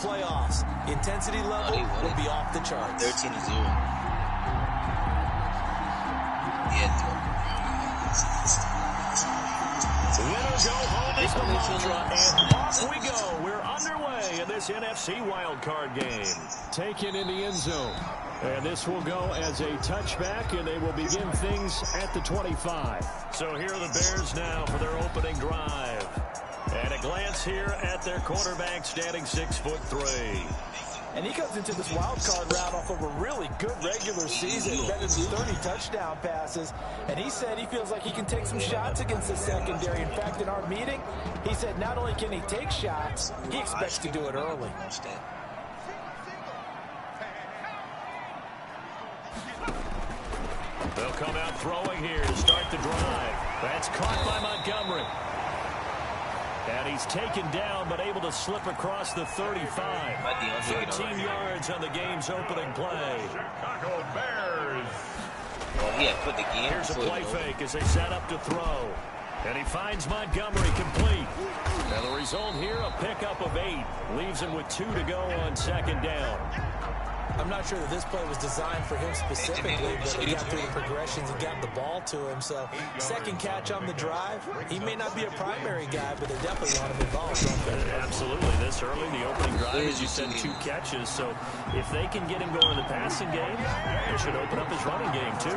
playoffs. The intensity level will be off the charts. 13-0. Winners go home is the mantra, and off we go. We're underway in this NFC wildcard game. Taken in the end zone. And this will go as a touchback, and they will begin things at the 25. So here are the Bears now for their opening drive. And a glance here at their quarterback, standing 6'3". And he comes into this wild card round off of a really good regular season, better than 30 touchdown passes. And he said he feels like he can take some shots against the secondary. In fact, in our meeting, he said not only can he take shots, he expects to do it early. They'll come out throwing here to start the drive. That's caught by Montgomery. And he's taken down, but able to slip across the 35. 13 yards on the game's opening play. Chicago Bears. Well, he had put the game. Here's a play fake as they set up to throw. And he finds Montgomery complete. And the result here, a pickup of 8. Leaves him with 2 to go on second down. I'm not sure that this play was designed for him specifically, but he got through the progressions and got the ball to him. So second catch on the drive. He may not be a primary guy, but they definitely want him involved. Absolutely. This early, the opening drive, as you said, 2 catches. So if they can get him going in the passing game, it should open up his running game too.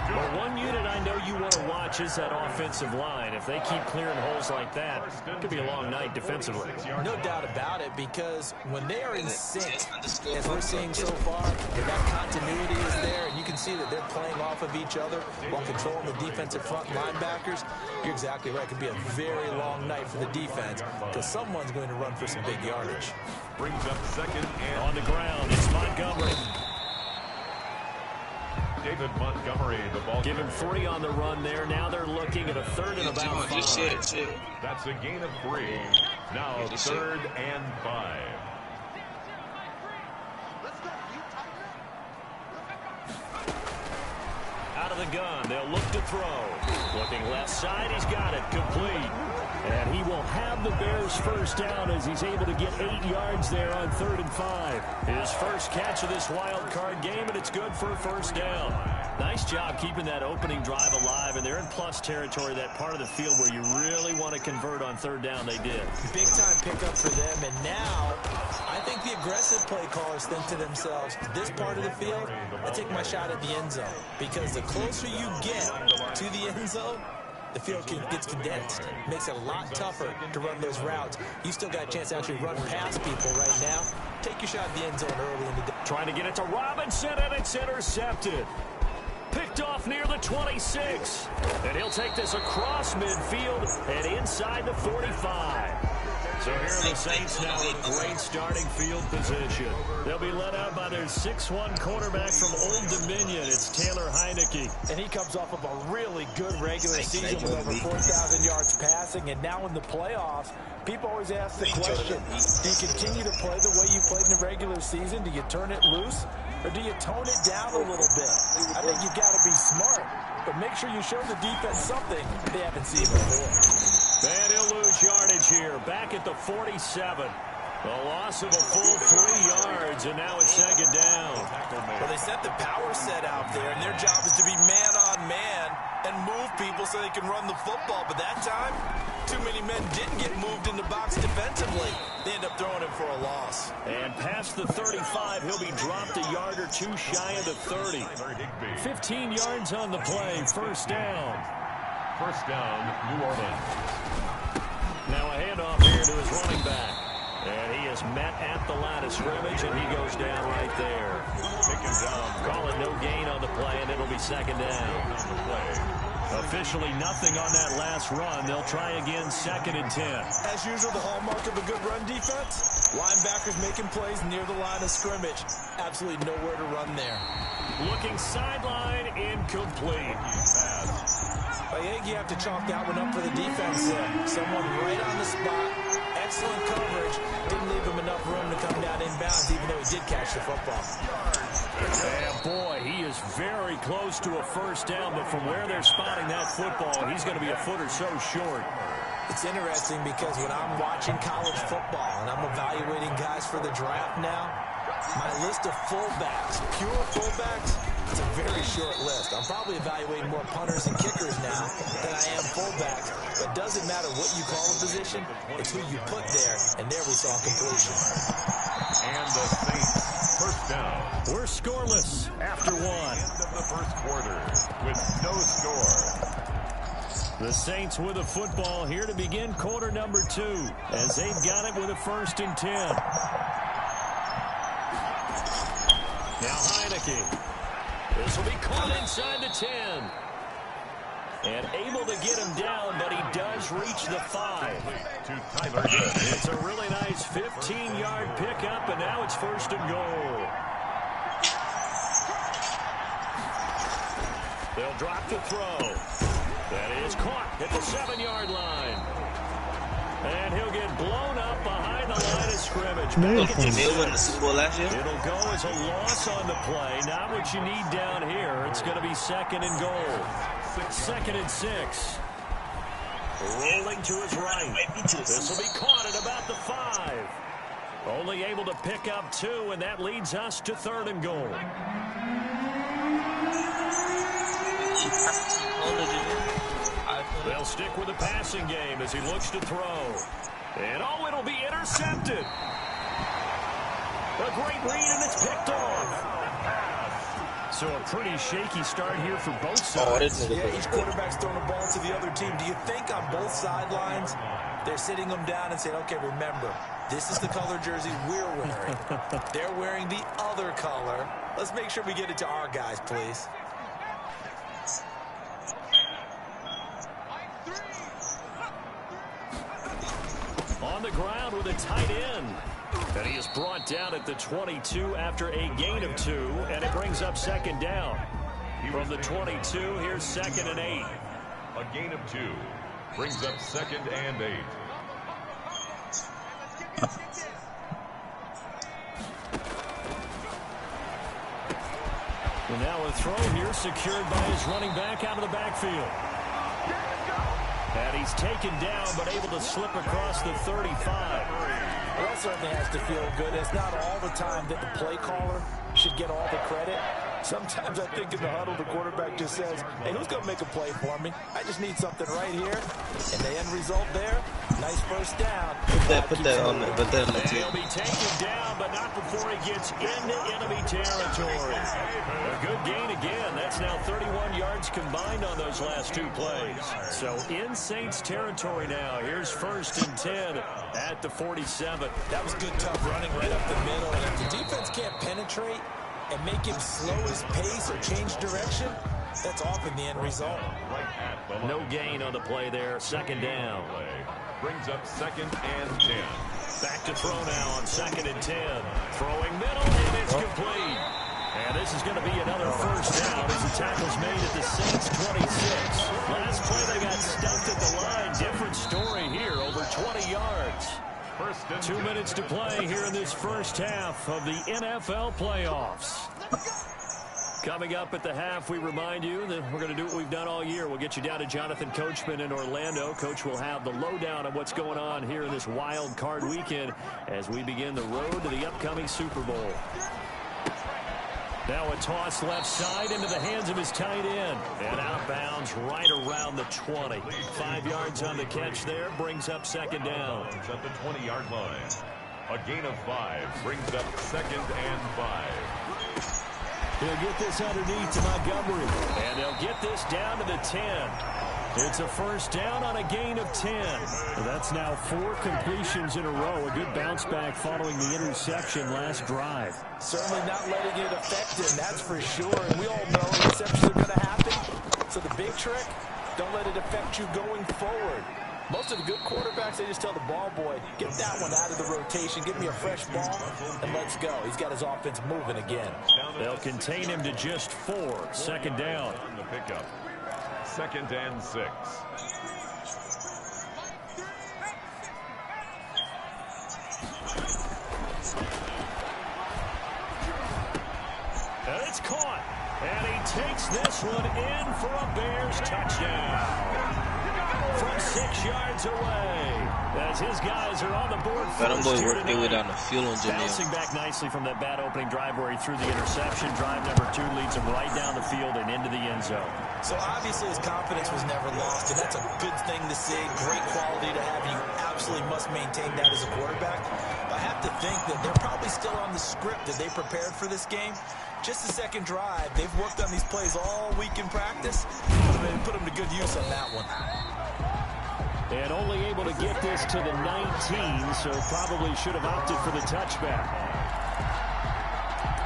Well, one unit I know you want to watch is that offensive line. If they keep clearing holes like that, it could be a long night defensively. No doubt about it, because when they are in sync, as we're seeing so far, that continuity is there, and you can see that they're playing off of each other while controlling the defensive front linebackers. You're exactly right. It could be a very long night for the defense because someone's going to run for some big yardage. Brings up second and on the ground. It's Montgomery. David Montgomery, the ball. Give him 3 on the run there. Now they're looking at a third and about 5. That's a gain of 3. Now 3rd and 5. Out of the gun, they'll look to throw. Looking left side, he's got it, complete. And he will have the Bears first down as he's able to get 8 yards there on 3rd and 5. His first catch of this wild card game, and it's good for a first down. Nice job keeping that opening drive alive, and they're in plus territory, that part of the field where you really want to convert on 3rd down. They did. Big time pickup for them, and now I think the aggressive play callers think to themselves, this part of the field, I take my shot at the end zone, because the closer you get to the end zone, the field gets condensed. Makes it a lot tougher to run those routes. You still got a chance to actually run past people right now. Take your shot at the end zone early in the day. Trying to get it to Robinson, and it's intercepted. Picked off near the 26. And he'll take this across midfield and inside the 45. So here are the Saints now in great starting field position. They'll be led out by their 6'1" quarterback from Old Dominion. It's Taylor Heineke. And he comes off of a really good regular season with over 4,000 yards passing. And now in the playoffs, people always ask the question, do you continue to play the way you played in the regular season? Do you turn it loose? Or do you tone it down a little bit? I think you've got to be smart, but make sure you show the defense something they haven't seen before. And he'll lose yardage here, back at the 47. A loss of a full 3 yards, and now it's second down. Well, they set the power set out there, and their job is to be man-on-man and move people so they can run the football. But that time, too many men didn't get moved in the box defensively. They end up throwing him for a loss. And past the 35, he'll be dropped a yard or 2 shy of the 30. 15 yards on the play, first down. First down, New Orleans. Now a handoff here to his running back. And he is met at the line of scrimmage, and he goes down right there. Taken down. Call it no gain on the play, and it'll be second down. Officially nothing on that last run. They'll try again, 2nd and 10. As usual, the hallmark of a good run defense, linebackers making plays near the line of scrimmage. Absolutely nowhere to run there. Looking sideline, incomplete. I think you have to chalk that one up for the defense there. Someone right on the spot. Excellent coverage. Didn't leave him enough room to come down inbounds, even though he did catch the football. And boy, he is very close to a first down, but from where they're spotting that football, he's going to be a foot or so short. It's interesting because when I'm watching college football and I'm evaluating for the draft now, my list of fullbacks, pure fullbacks, it's a very short list. I'm probably evaluating more punters and kickers now than I am fullbacks. But it doesn't matter what you call a position, it's who you put there, and there we saw completion. And the Saints, first down. We're scoreless after one. End of the first quarter with no score. The Saints with the football here to begin quarter number 2 as they've got it with a 1st and 10. Now Heineke. This will be caught inside the 10. And able to get him down, but he does reach the 5. To Tyler Good. It's a really nice 15-yard pickup, and now it's 1st and goal. They'll drop the throw. That is caught at the 7-yard line. And he'll get blown up behind the line of scrimmage. Look, Jamil won the Super Bowl last year. It'll go as a loss on the play. Not what you need down here. It's going to be 2nd and goal. 2nd and 6. Rolling to his right. This will be caught at about the 5. Only able to pick up 2, and that leads us to 3rd and goal. They'll stick with the passing game as he looks to throw. And oh, it'll be intercepted. A great read, and it's picked off. So a pretty shaky start here for both sides. Yeah, each quarterback's throwing the ball to the other team. Do you think on both sidelines they're sitting them down and saying, okay, remember, this is the color jersey we're wearing. They're wearing the other color. Let's make sure we get it to our guys, please. On the ground with a tight end. And he is brought down at the 22 after a gain of 2, and it brings up 2nd down. From the 22, here's 2nd and 8. A gain of 2 brings up 2nd and 8. And now a throw here secured by his running back out of the backfield. And he's taken down, but able to slip across the 35. Well, that certainly has to feel good. It's not all the time that the play caller should get all the credit. Sometimes I think in the huddle, the quarterback just says, hey, who's going to make a play for me? I just need something right here. And the end result there, nice first down. Put that on the He'll be taken down, but not before he gets into enemy territory. A good gain again. That's now 31 yards combined on those last 2 plays. So in Saints territory now. Here's 1st and 10 at the 47. That was good, tough running right up the middle. And if the defense can't penetrate and make him slow his pace or change direction, that's often the end result. No gain on the play there. 2nd down. Brings up 2nd and 10. Back to throw now on 2nd and 10. Throwing middle, and it's complete. And this is going to be another 1st down as the tackle's made at the Saints 26. Last play they got stuffed at the line. Different story here, over 20 yards. 2 minutes to play here in this first half of the NFL playoffs. Coming up at the half, we remind you that we're going to do what we've done all year. We'll get you down to Jonathan Coachman in Orlando. Coach will have the lowdown of what's going on here in this wild card weekend as we begin the road to the upcoming Super Bowl. Now a toss left side into the hands of his tight end. And out of bounds right around the 20. 5 yards on the catch there. Brings up 2nd down. At the 20-yard line. A gain of 5 brings up 2nd and 5. He'll get this underneath to Montgomery. And they'll get this down to the 10. It's a 1st down on a gain of 10. That's now 4 completions in a row. A good bounce back following the interception last drive. Certainly not letting it affect him, that's for sure. And we all know interceptions are going to happen. So the big trick, don't let it affect you going forward. Most of the good quarterbacks, they just tell the ball boy, get that one out of the rotation, give me a fresh ball, and let's go. He's got his offense moving again. They'll contain him to just 4. 2nd down. The pickup. 2nd and 6. And it's caught. And he takes this one in for a Bears touchdown. from 6 yards away. As his guys are on the board But them boys first worked their way down the field on Janelle. Bouncing back nicely from that bad opening drive where he threw the interception. Drive number 2 leads him right down the field and into the end zone. So obviously his confidence was never lost, and that's a good thing to see. Great quality to have. You absolutely must maintain that as a quarterback. But I have to think that they're probably still on the script that they prepared for this game. Just the second drive. They've worked on these plays all week in practice. Put them to good use on that one. And only able to get this to the 19, so probably should have opted for the touchback.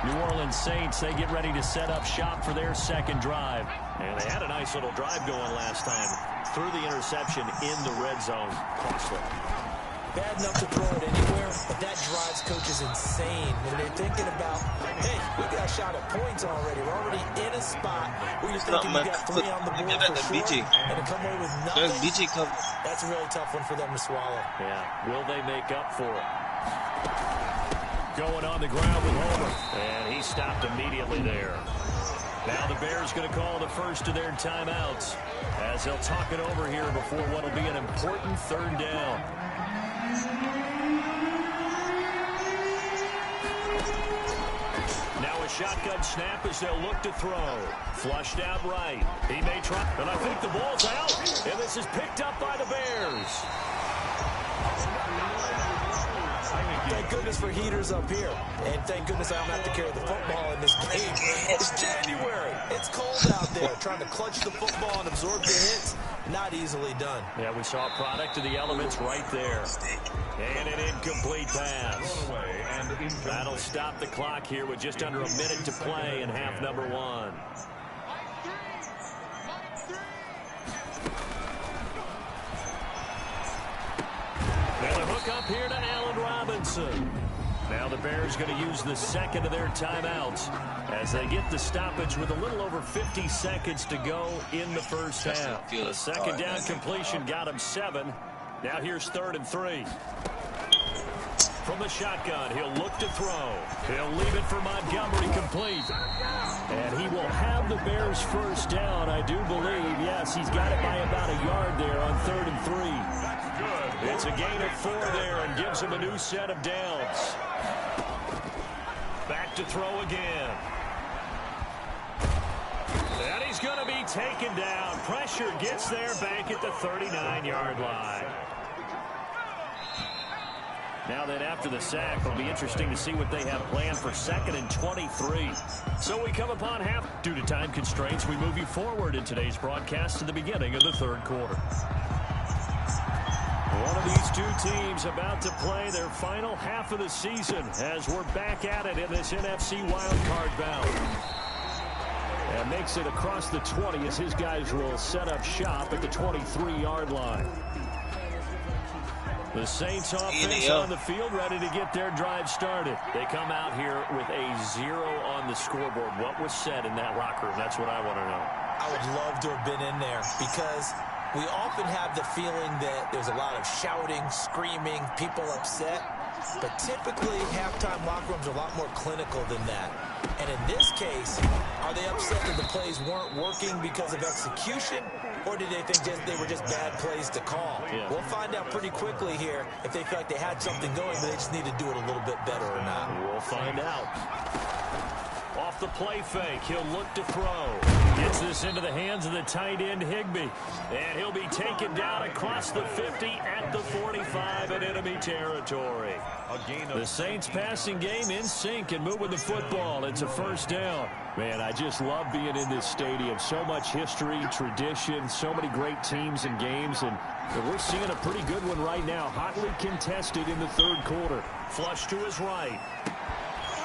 New Orleans Saints, they get ready to set up shop for their second drive. And they had a nice little drive going last time. Threw the interception in the red zone. Costly. Bad enough to throw it anywhere, but that drives coaches insane when they're thinking about, hey, we got a shot at points already. We're already in a spot where you're thinking you got 3 on the board for sure, and to come away with nothing, that's a really tough one for them to swallow. Yeah, will they make up for it? Going on the ground with Homer, and he stopped immediately there. Now the Bears going to call the first of their timeouts as they'll talk it over here before what will be an important third down. Now a shotgun snap as they'll look to throw. Flushed out right. He may try, and I think the ball's out. And this is picked up by the Bears. Thank goodness for heaters up here. And thank goodness I don't have to carry the football in this game. It's January. It's cold out there. Trying to clutch the football and absorb the hits, not easily done. Yeah, we saw a product of the elements right there. And an incomplete pass. That'll stop the clock here with just under a minute to play in half number 1. Now the hook up here to Allen Robinson. Now the Bears going to use the second of their timeouts as they get the stoppage with a little over 50 seconds to go in the first half. The second down completion got him 7. Now here's 3rd and 3. From the shotgun, he'll look to throw. He'll leave it for Montgomery complete. And he will have the Bears first down, I do believe. Yes, he's got it by about a yard there on 3rd and 3. It's a gain of 4 there and gives him a new set of downs. Back to throw again. And he's going to be taken down. Pressure gets there back at the 39-yard line. Now then, after the sack, it'll be interesting to see what they have planned for 2nd and 23. So we come upon half. Due to time constraints, we move you forward in today's broadcast to the beginning of the 3rd quarter. One of these two teams about to play their final half of the season as we're back at it in this NFC wildcard bout. And makes it across the 20 as his guys will set up shop at the 23-yard line. The Saints offense on the field ready to get their drive started. They come out here with a 0 on the scoreboard. What was said in that locker room? That's what I want to know. I would love to have been in there because we often have the feeling that there's a lot of shouting, screaming, people upset. But typically, halftime locker rooms are a lot more clinical than that. And in this case, are they upset that the plays weren't working because of execution? Or did they think they were just bad plays to call? Yeah. We'll find out pretty quickly here if they feel like they had something going, but they just need to do it a little bit better or not. We'll find out. Off the play fake, he'll look to throw. Gets this into the hands of the tight end, Higbee. And he'll be taken down across the 50 at the 45 in enemy territory. The Saints passing game in sync and moving the football. It's a first down. Man, I just love being in this stadium. So much history, tradition, so many great teams and games. And we're seeing a pretty good one right now. Hotly contested in the 3rd quarter. Flush to his right.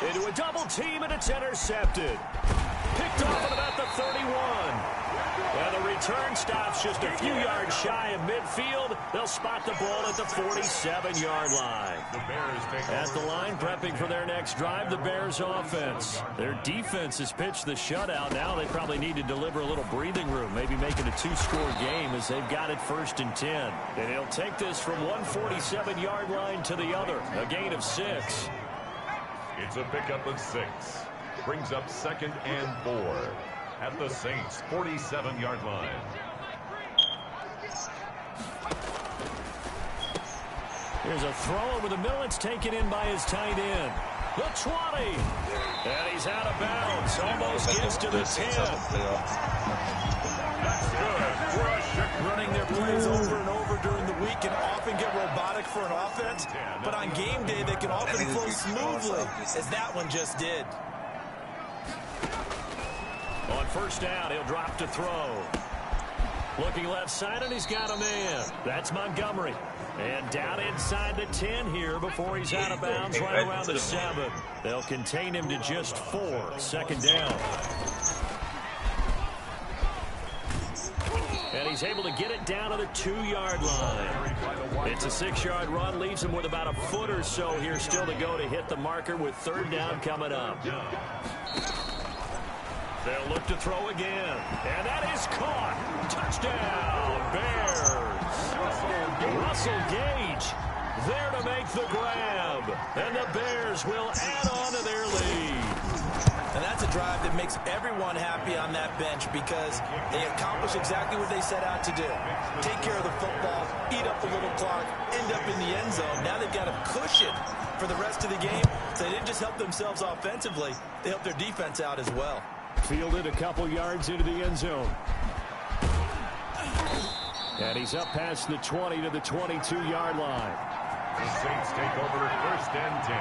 Into a double team, and it's intercepted. Picked off at about the 31. And the return stops just a few yards shy of midfield. They'll spot the ball at the 47-yard line. At the line, prepping for their next drive, the Bears offense. Their defense has pitched the shutout. Now they probably need to deliver a little breathing room, maybe make it a 2-score game as they've got it 1st and 10. And he'll take this from one 47-yard line to the other, a gain of 6. It's a pickup of 6. Brings up 2nd and 4 at the Saints' 47-yard line. Here's a throw over the middle. It's taken in by his tight end. The 20. And he's out of bounds. Almost gets to the 10. That's good. Running their plays over and over during the week can often get robotic for an offense, but on game day they can often flow smoothly, as that one just did. On first down, he'll drop to throw. Looking left side, and he's got a man. That's Montgomery. And down inside the 10 here before he's out of bounds right around the 7. They'll contain him to just 4. Second down. And he's able to get it down to the 2-yard line. It's a 6-yard run, leaves him with about a foot or so here still to go to hit the marker with third down coming up. They'll look to throw again. And that is caught. Touchdown, Bears. Russell Gage there to make the grab. And the Bears will add on to their lead. And that's a drive that makes everyone happy on that bench because they accomplish exactly what they set out to do. Take care of the football, eat up a little clock, end up in the end zone. Now they've got a cushion for the rest of the game. So they didn't just help themselves offensively, they helped their defense out as well. Fielded a couple yards into the end zone. And he's up past the 20 to the 22-yard line. The Saints take over first and 10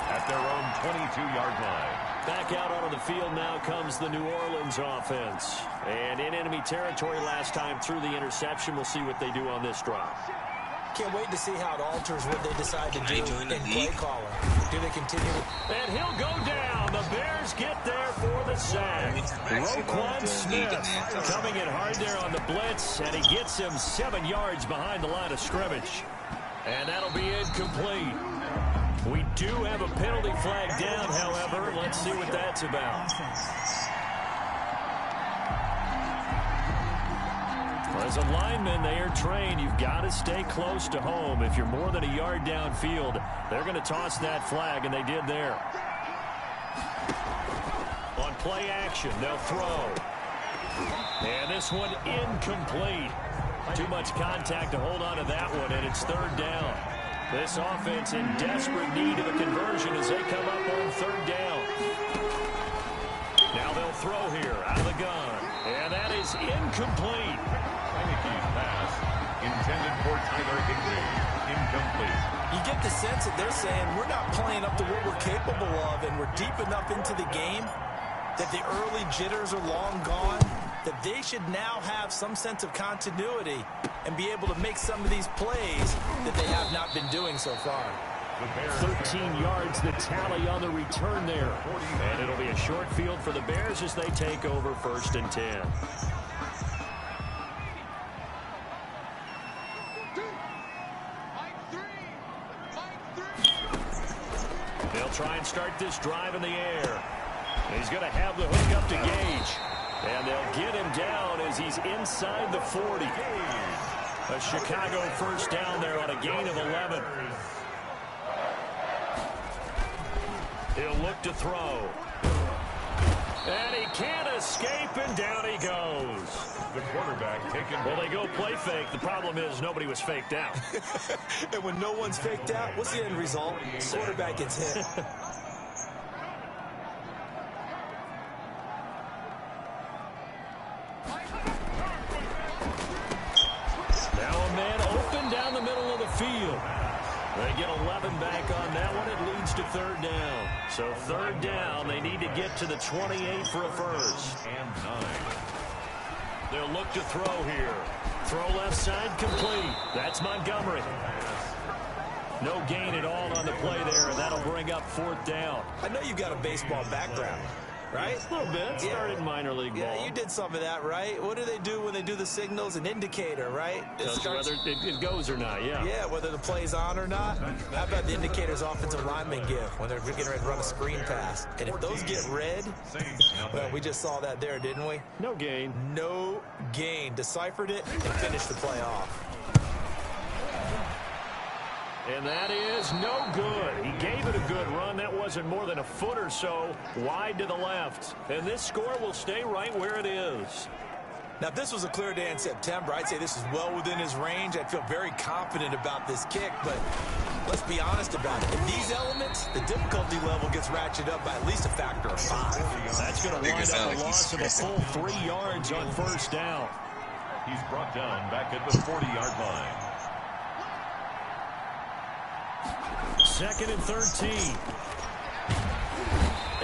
at their own 22-yard line. Back out onto the field now comes the New Orleans offense. And in enemy territory last time through the interception. We'll see what they do on this drive. Can't wait to see how it alters what they decide to do in play calling. Do they continue? And he'll go down. The Bears get there for the sack. Roquan Smith coming in hard there on the blitz, and he gets him 7 yards behind the line of scrimmage. And that'll be incomplete. We do have a penalty flag down, however. Let's see what that's about. As a lineman, they are trained. You've got to stay close to home. If you're more than a yard downfield, they're going to toss that flag, and they did there. On play action, they'll throw. And this one incomplete. Too much contact to hold on to that one, and it's third down. This offense in desperate need of a conversion as they come up on third down. Now they'll throw here out of the gun. And that is incomplete. Heineke's pass intended for Tyler Higbee. Incomplete. You get the sense that they're saying we're not playing up to what we're capable of, and we're deep enough into the game that the early jitters are long gone, that they should now have some sense of continuity and be able to make some of these plays that they have not been doing so far. 13 yards the tally on the return there. And it'll be a short field for the Bears as they take over first and 10. They'll try and start this drive in the air. He's going to have the hook up to Gage. And they'll get him down as he's inside the 40. A Chicago first down there on a gain of 11. He'll look to throw. And he can't escape, and down he goes. The quarterback taken. Well, they go play fake. The problem is nobody was faked out. And when no one's faked out, what's the end result? The quarterback gets hit. Now a man open down the middle of the field. They get 11 back on that one. It leads to third down. So third down, they need to get to the 28 for a first. And 9. They'll look to throw here. Throw left side complete. That's Montgomery. No gain at all on the play there, and that'll bring up fourth down. I know you've got a baseball background, right? A little bit. Started minor league ball. Yeah, you did some of that, right? What do they do when they do the signals? An indicator, right? Tells you whether it goes or not, yeah. Yeah, whether the play's on or not. How about the indicators offensive linemen give when they're getting ready to run a screen pass? And if those get red, well, we just saw that there, didn't we? No gain. No gain. Deciphered it and finished the play off. And that is no good. He gave it a good run. That wasn't more than a foot or so wide to the left. And this score will stay right where it is. Now, if this was a clear day in September, I'd say this is well within his range. I'd feel very confident about this kick, but let's be honest about it. In these elements, the difficulty level gets ratcheted up by at least a factor of 5. That's going to wind up a loss of a full 3 yards on first down. He's brought down back at the 40-yard line. 2nd and 13.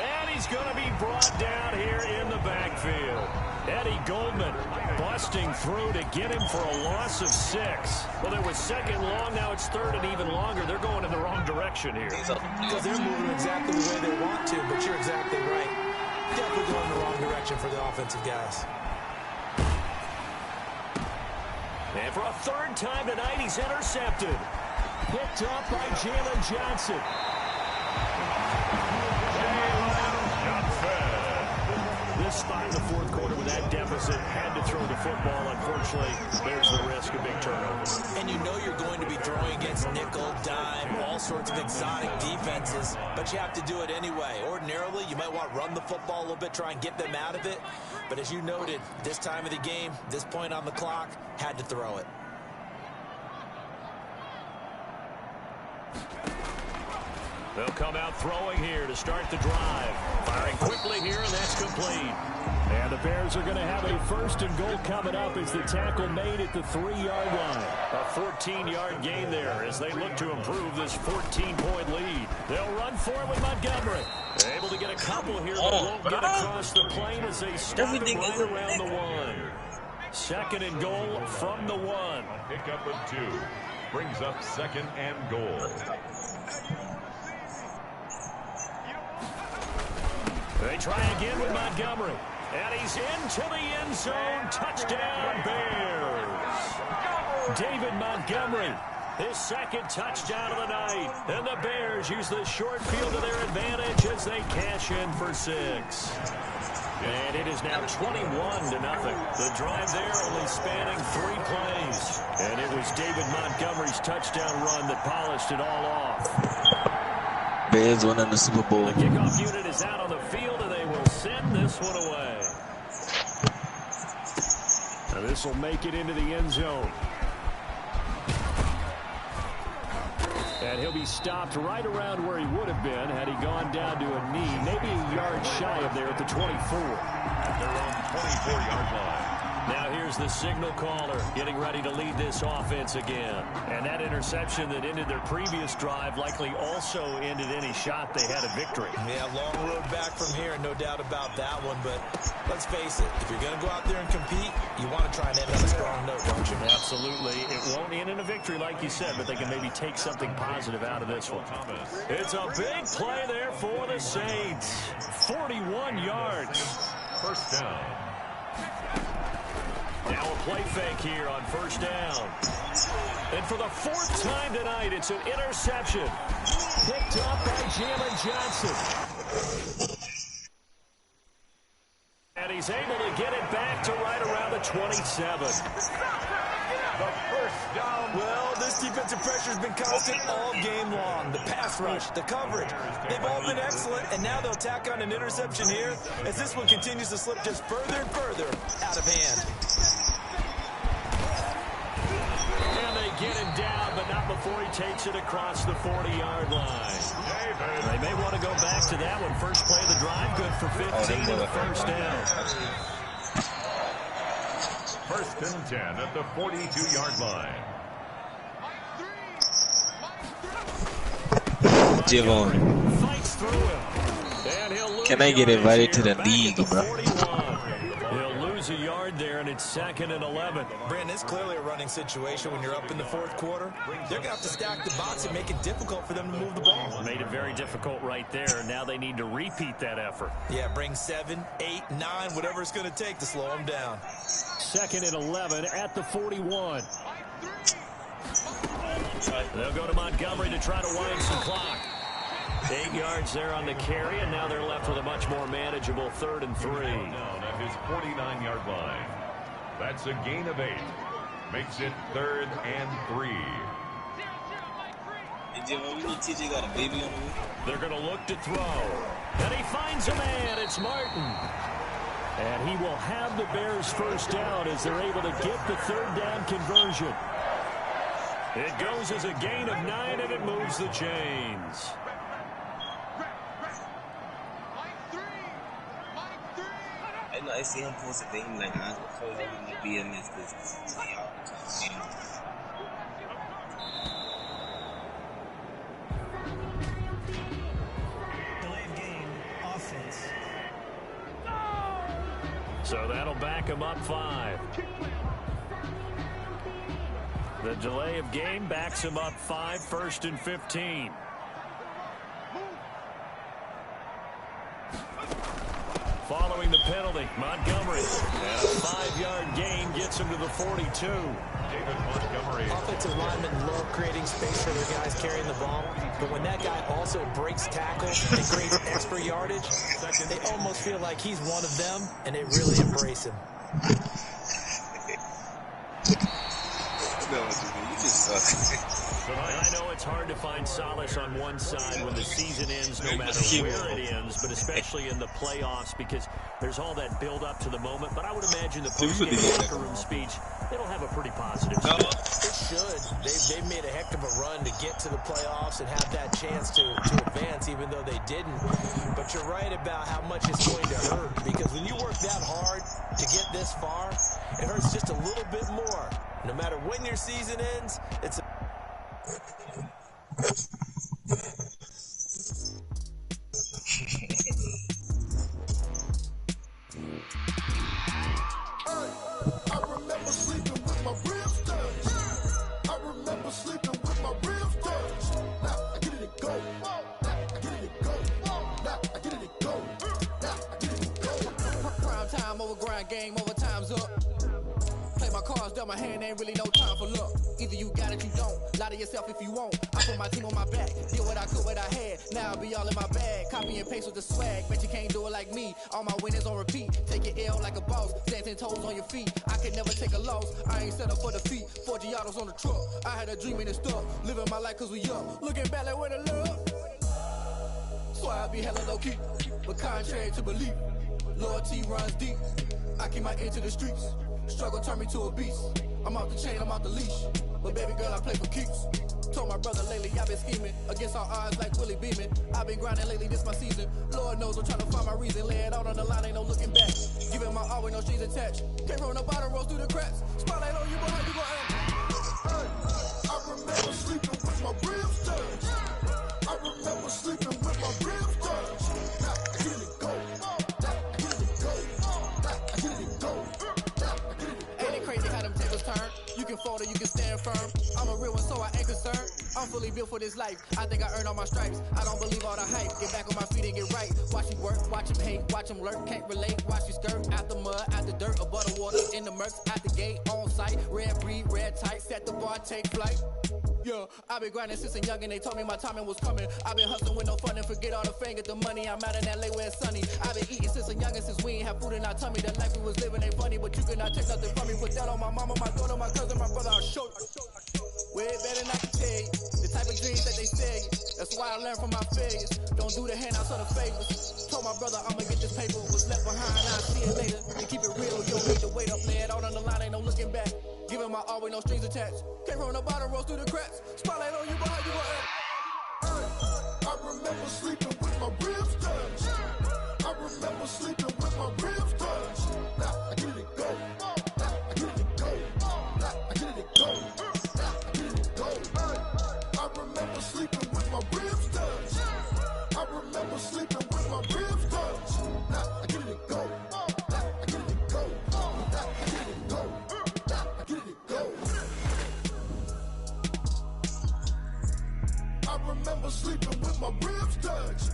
And he's going to be brought down here in the backfield. Eddie Goldman busting through to get him for a loss of 6. Well, there was 2nd long. Now it's 3rd and even longer. They're going in the wrong direction here. Because they're moving exactly the way they want to, but you're exactly right. Definitely going in the wrong direction for the offensive guys. And for a 3rd time tonight, he's intercepted. Picked up by Jalen Johnson. This spot in the 4th quarter with that deficit, had to throw the football. Unfortunately, there's the risk of big turnovers. And you know you're going to be throwing against nickel, dime, all sorts of exotic defenses, but you have to do it anyway. Ordinarily, you might want to run the football a little bit, try and get them out of it. But as you noted, this time of the game, this point on the clock, had to throw it. They'll come out throwing here to start the drive. Firing quickly here, and that's complete. And the Bears are going to have a 1st and goal coming up as the tackle made at the 3-yard line. A 14-yard gain there as they look to improve this 14-point lead. They'll run for it with Montgomery. They're able to get a couple here, but won't get across the plane as they stop it right around the 1. 2nd and goal from the 1. Pickup of 2 brings up 2nd and goal. They try again with Montgomery. And he's into the end zone. Touchdown, Bears. David Montgomery, his 2nd touchdown of the night. And the Bears use the short field to their advantage as they cash in for 6. And it is now 21-0. The drive there only spanning 3 plays. And it was David Montgomery's touchdown run that polished it all off. Bears winning the Super Bowl. The kickoff unit is out on the field, and they will send this one away. Now this will make it into the end zone. And he'll be stopped right around where he would have been had he gone down to a knee, maybe a yard shy of there at the 24. At their own 24-yard line. Now here's the signal caller getting ready to lead this offense again. And that interception that ended their previous drive likely also ended any shot they had a victory. Yeah, long road back from here, no doubt about that one. But let's face it, if you're going to go out there and compete, you want to try and end on a strong note, don't you? Absolutely. It won't end in a victory like you said, but they can maybe take something positive out of this one. It's a big play there for the Saints. 41 yards. 1st down. Now a play fake here on 1st down. And for the 4th time tonight, it's an interception. Picked up by Jalen Johnson. And he's able to get it back to right around the 27. The 1st down. Well, this defensive pressure has been constant all game long. The pass rush, the coverage, they've all been excellent, and now they'll tack on an interception here as this one continues to slip just further and further out of hand. And they get him down, but not before he takes it across the 40-yard line. They may want to go back to that one. First play of the drive, good for 15 and the 1st down. 1st and 10 at the 42-yard line. Javon. Fights through him. And he'll lose. Can I get invited to the league, bro? He'll lose a yard there, and it's 2nd and 11. Brandon, it's clearly a running situation when you're up in the 4th quarter. They're going to have to stack the box and make it difficult for them to move the ball. Made it very difficult right there, and now they need to repeat that effort. Yeah, bring 7, 8, 9, whatever it's going to take to slow them down. 2nd and 11 at the 41. They'll go to Montgomery to try to wind some clock. 8 yards there on the carry, and now they're left with a much more manageable 3rd and 3. Down at his 49-yard line. That's a gain of 8. Makes it 3rd and 3. TJ got a baby on the way. They're going to look to throw. And he finds a man. It's Martin. And he will have the Bears first down as they're able to get the third down conversion. It goes as a gain of 9, and it moves the chains. I see him post a thing like, I was told him to be a miss because it's delayed game offense. So that'll back him up 5. The delay of game backs him up 5, 1st and 15. Following the penalty, Montgomery. And a 5-yard gain gets him to the 42. David Montgomery. Offensive linemen love creating space for their guys carrying the ball, but when that guy also breaks tackles and creates extra yardage, they almost feel like he's one of them, and they really embrace him. No, you just suck. I know it's hard to find solace on one side when the season ends, no matter where it ends, but especially in the playoffs because there's all that build-up to the moment. But I would imagine the post-game locker room speech, it'll have a pretty positive spin. It should. They've made a heck of a run to get to the playoffs and have that chance to advance, even though they didn't. But you're right about how much it's going to hurt because when you work that hard to get this far, it hurts just a little bit more. No matter when your season ends, it's a game over, time's up. Play my cards, dealt my hand, ain't really no time for luck. Either you got it, you don't. Lie to yourself if you won't. I put my team on my back, did what I could, what I had. Now I'll be all in my bag, copy and paste with the swag. Bet you can't do it like me. All my winners on repeat. Take your L like a boss, stand 10 toes on your feet. I can never take a loss. I ain't set up for defeat. 4 Giottos on the truck. I had a dream and it stuck. Living my life cause we young. Looking back like where the love. So I be hella low key, but contrary to belief, loyalty runs deep. I keep my ear to the streets. Struggle turned me to a beast. I'm off the chain, I'm off the leash. But baby girl, I play for keeps. Told my brother lately, I've been scheming against all odds like Willie Beeman. I've been grinding lately, this my season. Lord knows I'm trying to find my reason. Lay it out on the line, ain't no looking back. Giving my all with no strings attached. Came from the bottom, rose through the cracks. Spotlight on you, boy, how you gon' act? I remember sleeping with my ribs touched. I remember sleeping with my ribs touched. Now I get it go. Ain't it crazy how them tables turn? You can fold or you can stand firm. I'm a real one, so I ain't concerned. I'm fully built for this life. I think I earned all my stripes. I don't believe all the hype. Get back on my feet and get right. Watch you work, watch him hate, watch him lurk. Can't relate, watch you skirt. Out the mud, out the dirt, above the water, in the murks, out the gate, on site. Red breed, red tight, set the bar, take flight. Yeah, I've been grinding since I'm young and they told me my timing was coming. I've been hustling with no fun and forget all the fame, get the money. I'm out in LA where it's sunny. I've been eating since I'm young and since we ain't have food in our tummy. The life we was living ain't funny, but you cannot take nothing from me. Put that on my mama, my daughter, my cousin, my brother, I'll show you. Way better not to tell you the type of dreams that they sell you. That's why I learned from my failures. Don't do the handouts or the favors. Told my brother I'ma get this paper. Was left behind, I'll see it later. And keep it real, you don't need to wait up. Lay it out on the line, ain't no looking back. Giving my all with no strings attached. Came from the bottom, rose through the cracks. Spotlight on you, boy, how you gon' act? I remember sleeping with my ribs touched. I remember sleeping with my ribs touched. Now I get it go. I get it go. I get it go. I remember sleeping with my ribs touched. I remember sleeping with my ribs touched. Now I get it go. I get it go. I get it go. I get it go. I remember sleeping with my ribs touched.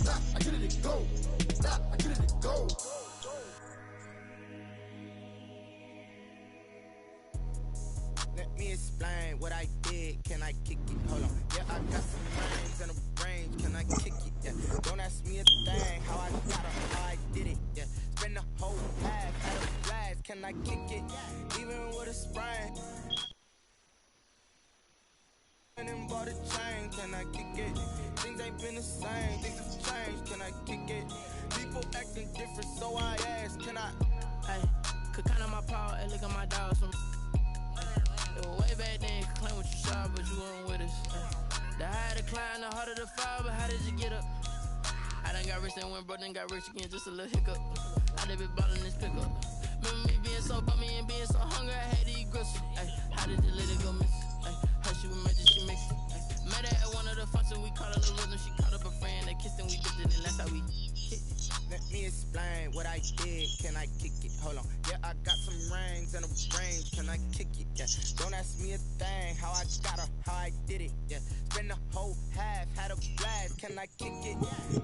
Now I get it go. I get it go. Let me explain what I did. Can I kick it? Hold on. Yeah, I got some brains and a range. Can I kick it? Yeah. Don't ask me a thing. How I got it, how I did it. Yeah. Spend the whole half at a blast. Can I kick it? Even with a sprain. And then bought a chain. game, can I kick it? Things ain't been the same, things have changed, can I kick it? People acting different, so I ask, can I? Hey, could count on my power, hey, look at my dogs. It was way back then, could claim what you saw, but you weren't with us. The higher the climb, the harder the fall, but how did you get up? I done got rich and went broke, then got rich again, just a little hiccup. I done been ballin' this pickup. Remember me being so bummy and being so hungry, I had to eat gristle. Ay, how did you let it go miss? Ay, how she was made, she mixed it. Ay, met her at one of the functions, we caught a little rhythm. She caught up a friend, they kissed and we dipped it, and that's how we hit it. Let me explain what I did, can I kick it? Hold on, yeah, I got some rings and a range, can I kick it? Yeah, don't ask me a thing, how I got her, how I did it. Yeah, spend the whole half, had a blast, can I kick it?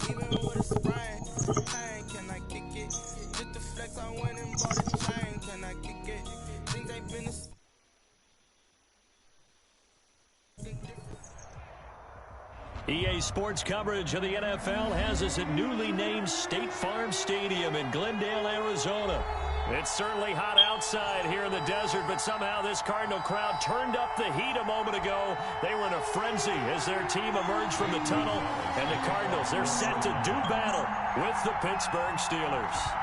Even with a sprain, pain, can I kick it? Just the flex, I went and bought a chain, can I kick it? Things ain't been the same. EA Sports coverage of the NFL has us at newly named State Farm Stadium in Glendale, Arizona. It's certainly hot outside here in the desert, but somehow this Cardinal crowd turned up the heat a moment ago. They were in a frenzy as their team emerged from the tunnel, and the Cardinals, they're set to do battle with the Pittsburgh Steelers.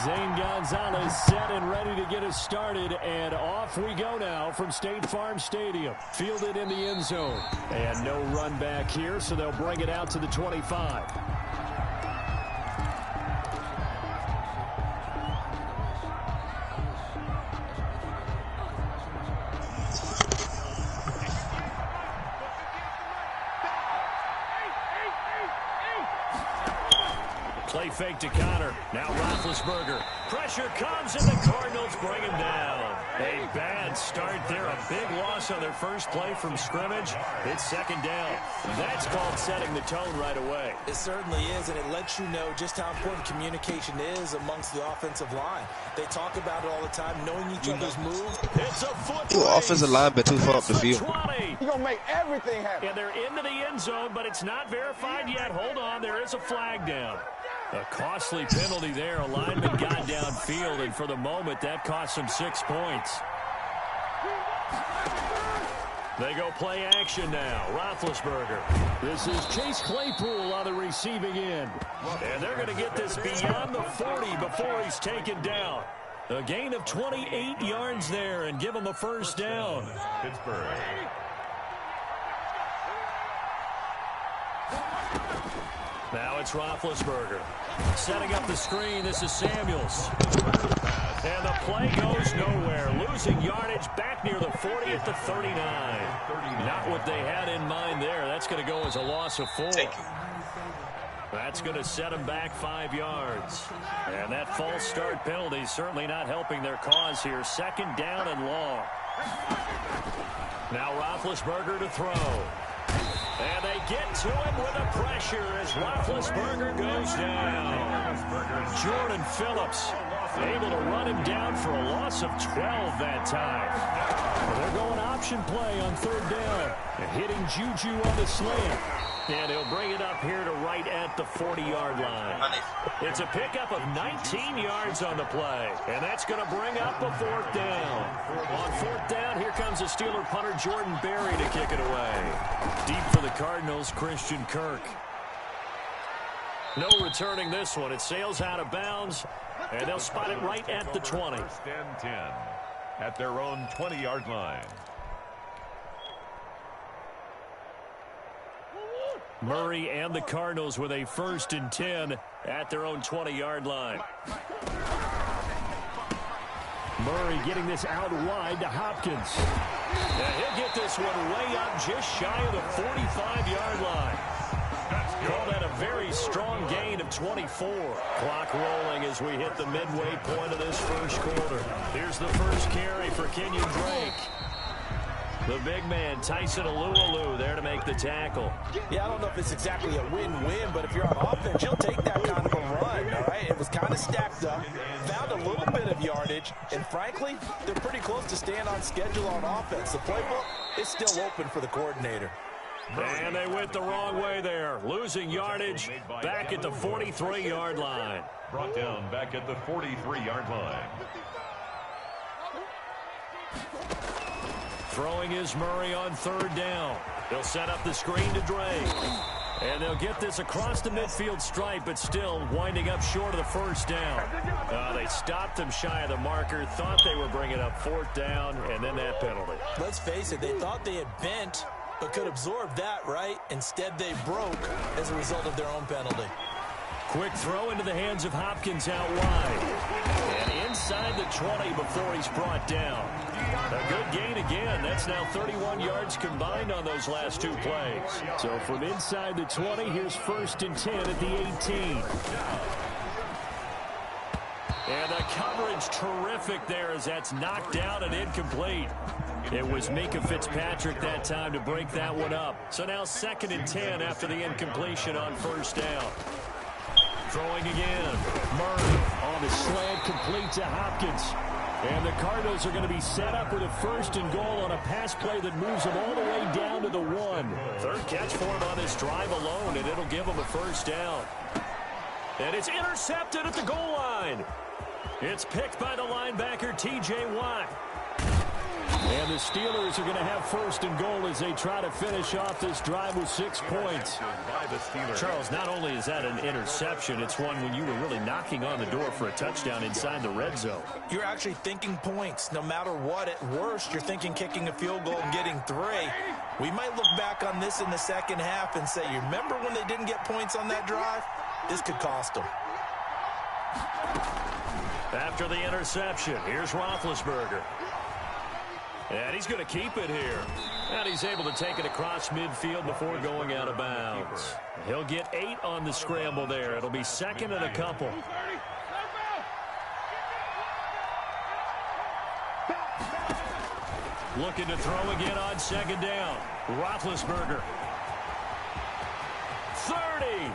Zane Gonzalez set and ready to get us started, and off we go now from State Farm Stadium. Fielded in the end zone, and no run back here, so they'll bring it out to the 25. Play fake to Connor. Now Roethlisberger. Pressure comes, and the Cardinals bring him down. A bad start there. A big loss on their first play from scrimmage. It's second down. That's called setting the tone right away. It certainly is, and it lets you know just how important communication is amongst the offensive line. They talk about it all the time, knowing each other's moves. It's a foot Ooh, offensive line been too far up the field. 20. You're going to make everything happen. And they're into the end zone, but it's not verified yet. Hold on, there is a flag down. A costly penalty there. A lineman got downfield, and for the moment, that cost him 6 points. They go play action now. Roethlisberger. This is Chase Claypool on the receiving end. And they're going to get this beyond the 40 before he's taken down. A gain of 28 yards there and give him a first down. Pittsburgh. Now it's Roethlisberger. Setting up the screen, this is Samuels. And the play goes nowhere. Losing yardage back near the 40 at the 39. Not what they had in mind there. That's going to go as a loss of 4. That's going to set them back 5 yards. And that false start penalty certainly not helping their cause here. Second down and long. Now Roethlisberger to throw. And they get to him with a pressure as Roethlisberger goes down. Jordan Phillips able to run him down for a loss of 12 that time. They're going option play on third down. And hitting Juju on the slant. And he'll bring it up here to right at the 40-yard line. It's a pickup of 19 yards on the play. And that's going to bring up a fourth down. On fourth down, here comes the Steeler punter Jordan Berry to kick it away. Deep for the Cardinals, Christian Kirk. No returning this one. It sails out of bounds, and they'll spot it right at the 20. First and 10 at their own 20-yard line. Murray and the Cardinals with a 1st and 10 at their own 20-yard line. Murray getting this out wide to Hopkins. And he'll get this one way up just shy of the 45-yard line. Call that a very strong gain of 24. Clock rolling as we hit the midway point of this first quarter. Here's the first carry for Kenyon Drake. The big man, Tyson Alualu, there to make the tackle. Yeah, I don't know if it's exactly a win-win, but if you're on offense, you'll take that kind of a run, all right? It was kind of stacked up, found a little bit of yardage, and frankly, they're pretty close to staying on schedule on offense. The playbook is still open for the coordinator. And they went the wrong way there, losing yardage back at the 43-yard line. Brought down back at the 43-yard line. Throwing is Murray on third down. They'll set up the screen to Drake. And they'll get this across the midfield stripe, but still winding up short of the first down. They stopped him shy of the marker, thought they were bringing up fourth down, and then that penalty. Let's face it, they thought they had bent, but could absorb that, right? Instead, they broke as a result of their own penalty. Quick throw into the hands of Hopkins out wide. And inside the 20 before he's brought down. A good gain again. That's now 31 yards combined on those last two plays. So from inside the 20, here's 1st and 10 at the 18. And the coverage terrific there as that's knocked down and incomplete. It was Minkah Fitzpatrick that time to break that one up. So now 2nd and 10 after the incompletion on first down. Throwing again. Murray on the slant, complete to Hopkins. And the Cardinals are going to be set up with a 1st and goal on a pass play that moves them all the way down to the 1. Third catch for him on this drive alone, and it'll give him a first down. And it's intercepted at the goal line. It's picked by the linebacker, T.J. Watt. And the Steelers are going to have 1st and goal as they try to finish off this drive with 6 points. Charles, not only is that an interception, it's one when you were really knocking on the door for a touchdown inside the red zone. You're actually thinking points. No matter what, at worst, you're thinking kicking a field goal and getting 3. We might look back on this in the second half and say, you remember when they didn't get points on that drive? This could cost them. After the interception, here's Roethlisberger. And he's going to keep it here. And he's able to take it across midfield before going out of bounds. He'll get 8 on the scramble there. It'll be 2nd and a couple. Looking to throw again on 2nd down. Roethlisberger. 30,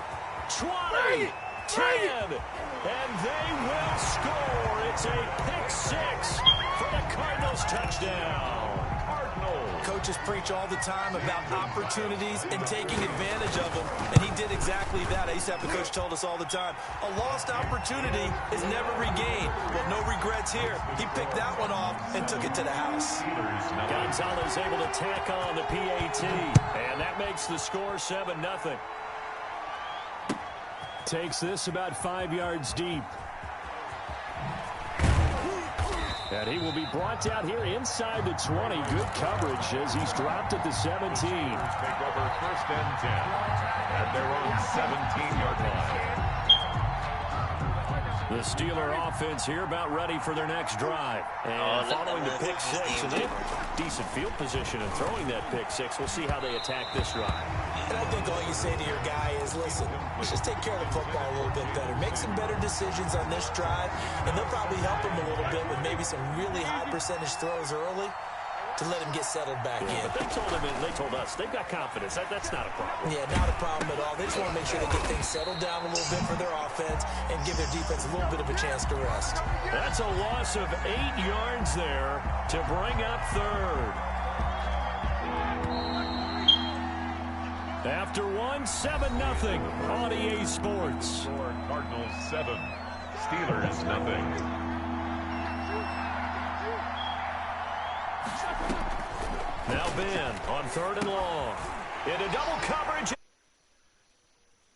20, 10. And they will score. It's a pick 6 for the Cardinals touchdown. Coaches preach all the time about opportunities and taking advantage of them, and he did exactly that. I used to have a coach told us all the time, a lost opportunity is never regained. Well, no regrets here. He picked that one off and took it to the house. Gonzalez able to tack on the PAT, and that makes the score 7-0. Takes this about 5 yards deep. And he will be brought down here inside the 20. Good coverage as he's dropped at the 17. Take over 1st and 10. And they're on 17-yard line. The Steeler offense here about ready for their next drive. And following the pick 6, and they have decent field position and throwing that pick 6. We'll see how they attack this drive. And I think all you say to your guy is, listen, let's just take care of the football a little bit better. Make some better decisions on this drive, and they'll probably help him a little bit with maybe some really high percentage throws early to let him get settled back in. But they told him, and they told us, they've got confidence. That's not a problem. Yeah, not a problem at all. They just want to make sure they get things settled down a little bit for their offense and give their defense a little bit of a chance to rest. That's a loss of 8 yards there to bring up 3rd. After 7-0 on EA Sports. Cardinals 7, Steelers 0. Now Ben on 3rd and long. Into double coverage,